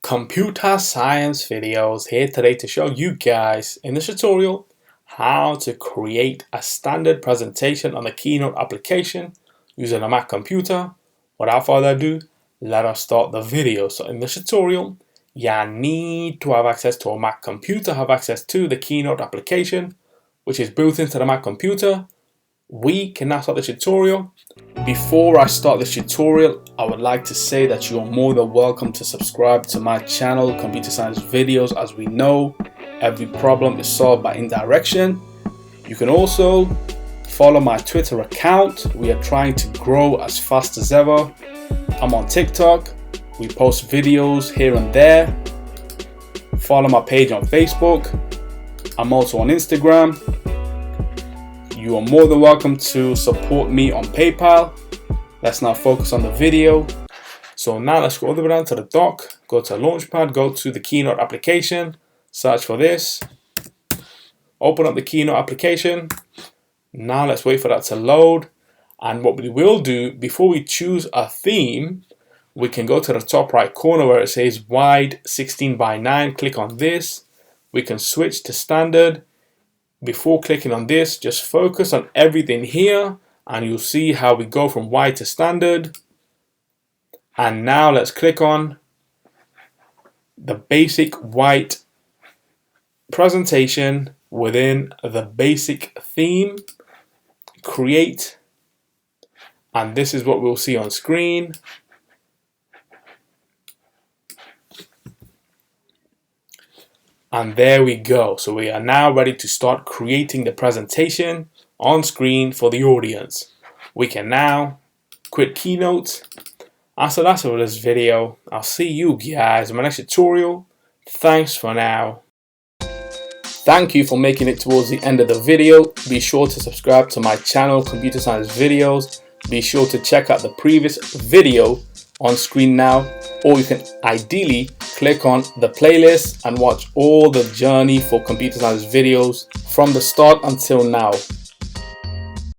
Computer Science Videos here today to show you guys in this tutorial how to create a standard presentation on the Keynote application using a Mac computer. Without further ado, let us start the video. So in this tutorial, you need to have access to a Mac computer, have access to the Keynote application, which is built into the Mac computer. We can now start the tutorial. Before I start this tutorial, I would like to say that you are more than welcome to subscribe to my channel, Computer Science Videos. As we know, every problem is solved by indirection. You can also follow my Twitter account. We are trying to grow as fast as ever. I'm on TikTok. We post videos here and there. Follow my page on Facebook. I'm also on Instagram. You are more than welcome to support me on PayPal. Let's now focus on the video. So now let's go all the way down to the dock, go to Launchpad, go to the Keynote application, search for this, open up the Keynote application. Now let's wait for that to load. And what we will do, before we choose a theme, we can go to the top right corner where it says wide 16:9, click on this. We can switch to standard. Before clicking on this, just focus on everything here and you'll see how we go from wide to standard. And now let's click on the basic white presentation within the basic theme, create, and this is what we'll see on screen. And there we go. So we are now ready to start creating the presentation on screen for the audience. We can now quit Keynote. And so that's all for this video. I'll see you guys in my next tutorial. Thanks for now. Thank you for making it towards the end of the video. Be sure to subscribe to my channel, Computer Science Videos. Be sure to check out the previous video on screen now, or you can ideally click on the playlist and watch all the journey for Computer Science Videos from the start until now.